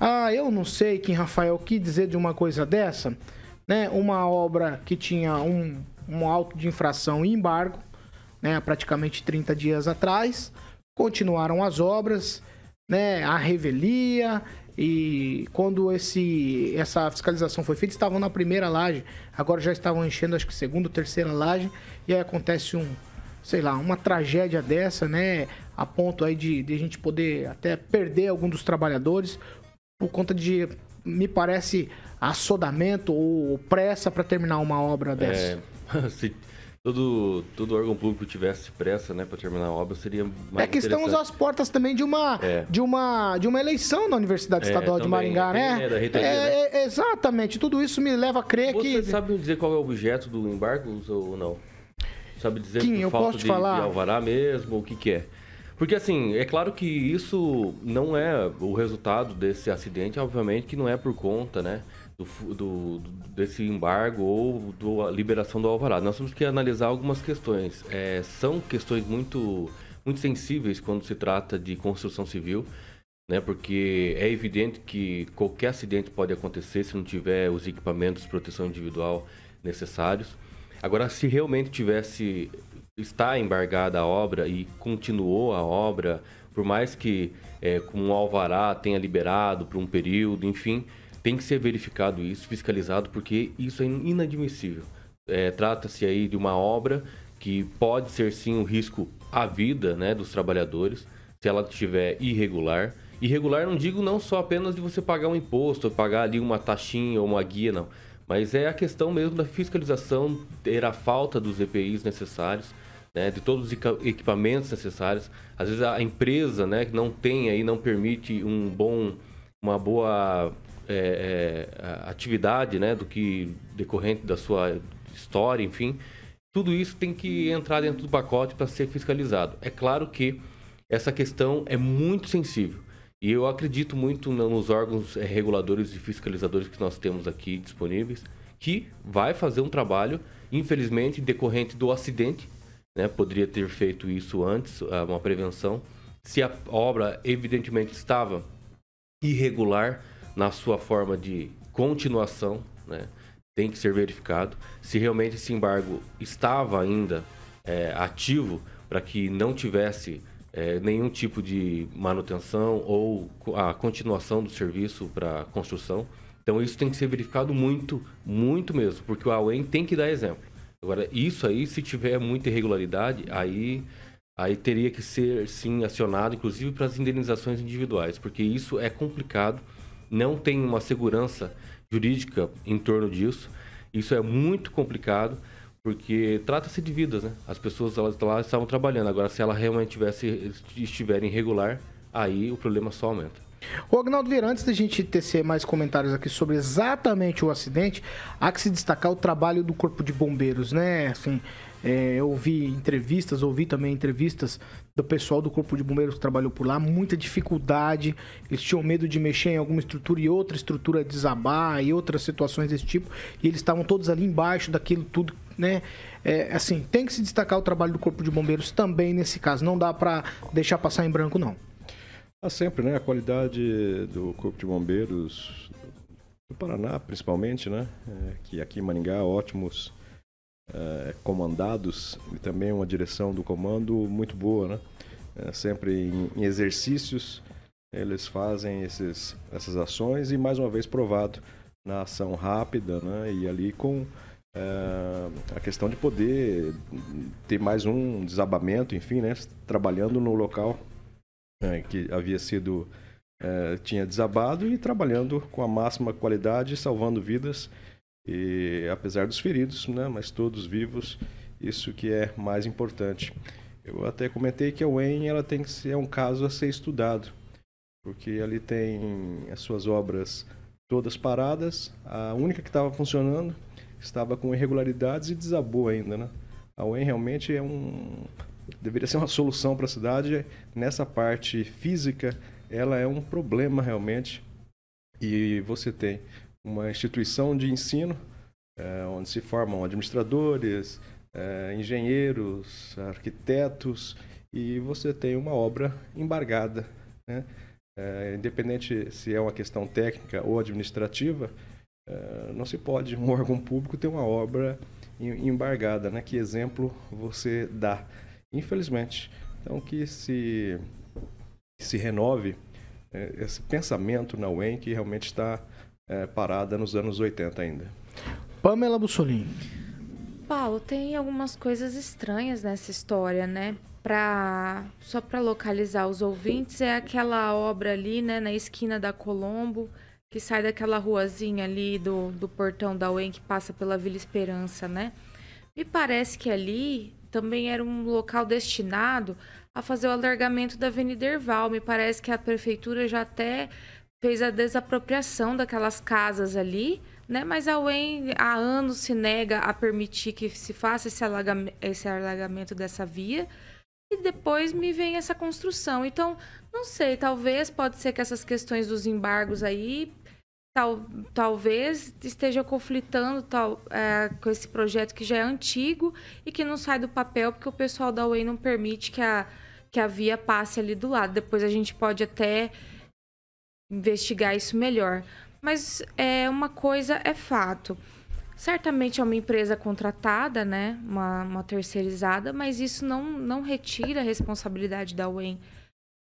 Ah, eu não sei, Kim Rafael, o que dizer de uma coisa dessa, né? Uma obra que tinha um auto de infração e embargo, né? Há praticamente 30 dias atrás, continuaram as obras, né? A revelia, e quando essa fiscalização foi feita, estavam na primeira laje, agora já estavam enchendo, acho que segunda ou terceira laje, e aí acontece sei lá, uma tragédia dessa, né? A ponto aí de a gente poder até perder algum dos trabalhadores por conta de, me parece, assodamento ou pressa para terminar uma obra dessa. Se todo órgão público tivesse pressa, né, para terminar a obra, seria mais É que estamos às portas também de uma eleição na Universidade Estadual de Maringá, né? Da reitoria, né? Exatamente. Tudo isso me leva a crer que... Você sabe dizer qual é o objeto do embargo ou não? Sabe dizer Kim, por eu falta posso te de falar? alvará mesmo, o que é? Porque, assim, é claro que isso não é o resultado desse acidente, obviamente que não é por conta, né, desse embargo ou da liberação do alvará. Nós temos que analisar algumas questões. São questões muito, muito sensíveis quando se trata de construção civil, né, porque é evidente que qualquer acidente pode acontecer se não tiver os equipamentos de proteção individual necessários. Agora, se realmente está embargada a obra e continuou a obra, por mais que com um alvará tenha liberado por um período, enfim, tem que ser verificado isso, fiscalizado, porque isso é inadmissível. Trata-se aí de uma obra que pode ser sim um risco à vida, né, dos trabalhadores, se ela estiver irregular. Irregular não digo não só apenas de você pagar um imposto, ou pagar ali uma taxinha ou uma guia, não. Mas é a questão mesmo da fiscalização, ter a falta dos EPIs necessários, né, de todos os equipamentos necessários. Às vezes a empresa, né, que não tem aí, não permite uma boa atividade, né, do que decorrente da sua história, enfim. Tudo isso tem que entrar dentro do pacote para ser fiscalizado. É claro que essa questão é muito sensível. E eu acredito muito nos órgãos reguladores e fiscalizadores que nós temos aqui disponíveis, que vai fazer um trabalho, infelizmente, decorrente do acidente, né? Poderia ter feito isso antes, uma prevenção. Se a obra, evidentemente, estava irregular na sua forma de continuação, né? Tem que ser verificado. Se realmente esse embargo estava ainda ativo para que não tivesse nenhum tipo de manutenção ou a continuação do serviço para construção. Então isso tem que ser verificado muito, muito mesmo, porque o AUEM tem que dar exemplo. Agora, isso aí, se tiver muita irregularidade, aí teria que ser, sim, acionado, inclusive para as indenizações individuais, porque isso é complicado, não tem uma segurança jurídica em torno disso, isso é muito complicado, porque trata-se de vidas, né? As pessoas lá estavam trabalhando. Agora, se ela realmente estiver irregular, aí o problema só aumenta. Ô, Agnaldo Vieira, antes da gente tecer mais comentários aqui sobre exatamente o acidente, há que se destacar o trabalho do Corpo de Bombeiros, né? Assim, eu ouvi também entrevistas do pessoal do Corpo de Bombeiros que trabalhou por lá, muita dificuldade, eles tinham medo de mexer em alguma estrutura e outra estrutura desabar e outras situações desse tipo, e eles estavam todos ali embaixo daquilo tudo, né? Assim, tem que se destacar o trabalho do Corpo de Bombeiros também nesse caso, não dá para deixar passar em branco, não. Sempre, né? A qualidade do Corpo de Bombeiros do Paraná, principalmente, né? Que aqui em Maringá, ótimos comandados e também uma direção do comando muito boa, né? Sempre em exercícios eles fazem essas ações e mais uma vez provado na ação rápida, né? E ali com a questão de poder ter mais um desabamento, enfim, né? Trabalhando no local que havia sido tinha desabado e trabalhando com a máxima qualidade, salvando vidas. E apesar dos feridos, né, mas todos vivos, isso que é mais importante. Eu até comentei que a UEM ela tem que ser um caso a ser estudado, porque ali tem as suas obras todas paradas, a única que estava funcionando estava com irregularidades e desabou ainda, né? A UEM realmente deveria ser uma solução para a cidade. Nessa parte física, ela é um problema realmente. E você tem uma instituição de ensino, onde se formam administradores, engenheiros, arquitetos, e você tem uma obra embargada, né? Independente se é uma questão técnica ou administrativa, não se pode um órgão público ter uma obra embargada, né? Que exemplo você dá? Infelizmente. Então, que se renove esse pensamento na UEM, que realmente está parada nos anos 80 ainda. Pamela Bussolini. Paulo, tem algumas coisas estranhas nessa história, né? Só para localizar os ouvintes, é aquela obra ali, né, na esquina da Colombo, que sai daquela ruazinha ali do portão da UEM, que passa pela Vila Esperança, né? Me parece que ali também era um local destinado a fazer o alargamento da Avenida Herval. Me parece que a prefeitura já até fez a desapropriação daquelas casas ali, né? Mas a UEM há anos se nega a permitir que se faça esse alargamento dessa via. E depois me vem essa construção. Então, não sei, talvez pode ser que essas questões dos embargos aí talvez esteja conflitando com esse projeto que já é antigo e que não sai do papel porque o pessoal da UEM não permite que a via passe ali do lado. Depois a gente pode até investigar isso melhor. Mas uma coisa é fato. Certamente é uma empresa contratada, né? Uma terceirizada, mas isso não retira a responsabilidade da UEM.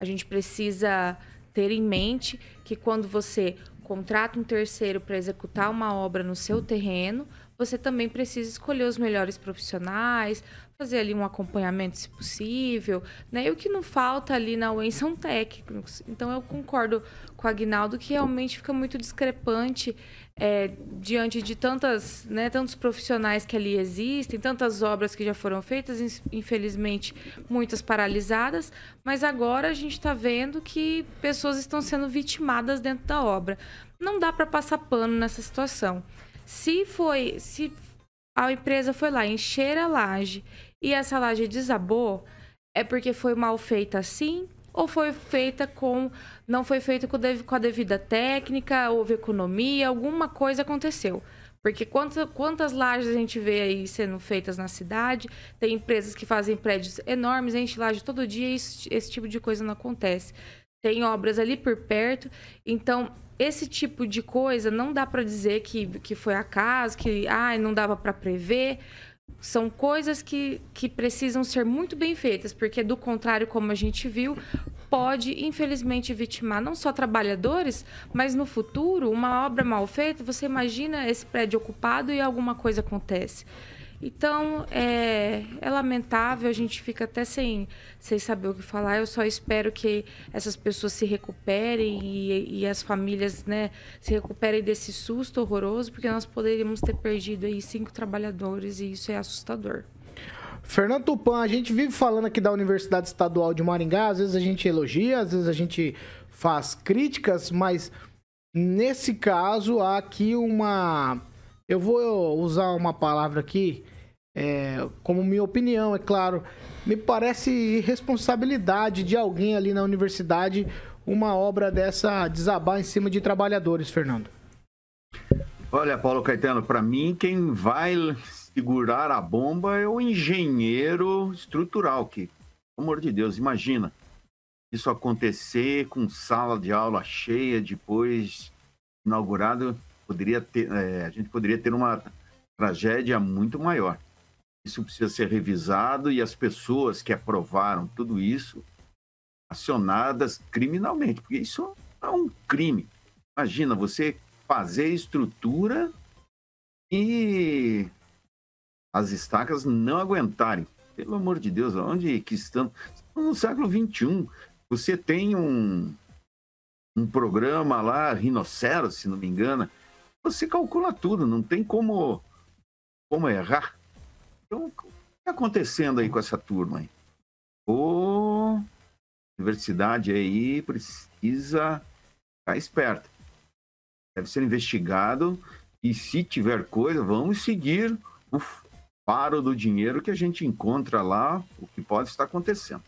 A gente precisa ter em mente que quando você contrata um terceiro para executar uma obra no seu terreno, você também precisa escolher os melhores profissionais, fazer ali um acompanhamento, se possível, né? E o que não falta ali na UEM são técnicos. Então, eu concordo com o Aguinaldo que realmente fica muito discrepante diante de tantos profissionais que ali existem, tantas obras que já foram feitas, infelizmente, muitas paralisadas, mas agora a gente está vendo que pessoas estão sendo vitimadas dentro da obra. Não dá para passar pano nessa situação. Se a empresa foi lá encher a laje e essa laje desabou, é porque foi mal feita assim ou foi feita não foi feita com a devida técnica, houve economia, alguma coisa aconteceu. Porque quantas lajes a gente vê aí sendo feitas na cidade, tem empresas que fazem prédios enormes, enche laje todo dia e esse tipo de coisa não acontece. Tem obras ali por perto, então esse tipo de coisa não dá para dizer que foi acaso, que não dava para prever. São coisas que precisam ser muito bem feitas, porque do contrário, como a gente viu, pode, infelizmente, vitimar não só trabalhadores, mas no futuro, uma obra mal feita, você imagina esse prédio ocupado e alguma coisa acontece. Então, é lamentável, a gente fica até sem saber o que falar. Eu só espero que essas pessoas se recuperem e as famílias, né, se recuperem desse susto horroroso, porque nós poderíamos ter perdido aí 5 trabalhadores e isso é assustador. Fernando Tupan, a gente vive falando aqui da Universidade Estadual de Maringá, às vezes a gente elogia, às vezes a gente faz críticas, mas nesse caso há aqui eu vou usar uma palavra aqui, como minha opinião, é claro. Me parece irresponsabilidade de alguém ali na universidade uma obra dessa desabar em cima de trabalhadores, Fernando. Olha, Paulo Caetano, para mim, quem vai segurar a bomba é o engenheiro estrutural, que, pelo amor de Deus, imagina isso acontecer com sala de aula cheia depois inaugurado. A gente poderia ter uma tragédia muito maior. Isso precisa ser revisado e as pessoas que aprovaram tudo isso acionadas criminalmente, porque isso é um crime. Imagina você fazer estrutura e as estacas não aguentarem. Pelo amor de Deus, onde que estamos? Estamos no século XXI. Você tem um programa lá, Rinoceros, se não me engano, você calcula tudo, não tem como errar. Então, o que está acontecendo aí com essa turma aí? A universidade aí precisa ficar esperta. Deve ser investigado e, se tiver coisa, vamos seguir o faro do dinheiro que a gente encontra lá, o que pode estar acontecendo.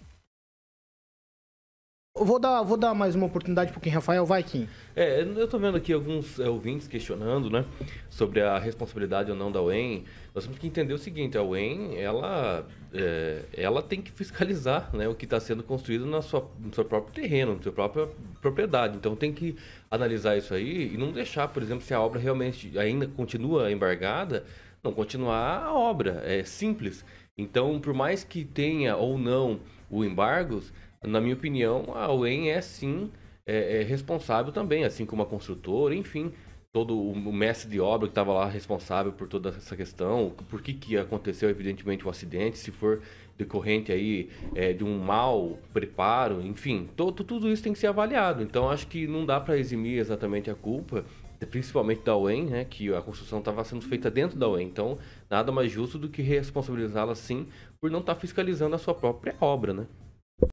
vou dar mais uma oportunidade para quem, Rafael, vai, Kim. Eu tô vendo aqui alguns ouvintes questionando, né, sobre a responsabilidade ou não da UEM. Nós temos que entender o seguinte, a UEM, ela tem que fiscalizar, né, o que está sendo construído no seu próprio terreno, na sua própria propriedade. Então tem que analisar isso aí e não deixar, por exemplo, se a obra realmente ainda continua embargada, não continuar a obra. É simples. Então, por mais que tenha ou não o embargos, na minha opinião, a UEM é sim responsável também, assim como a construtora, enfim, todo o mestre de obra que estava lá responsável por toda essa questão, por que aconteceu, evidentemente, o acidente, se for decorrente aí de um mau preparo, enfim, tudo isso tem que ser avaliado. Então, acho que não dá para eximir exatamente a culpa, principalmente da UEM, né, que a construção estava sendo feita dentro da UEM. Então, nada mais justo do que responsabilizá-la, sim, por não estar fiscalizando a sua própria obra, né?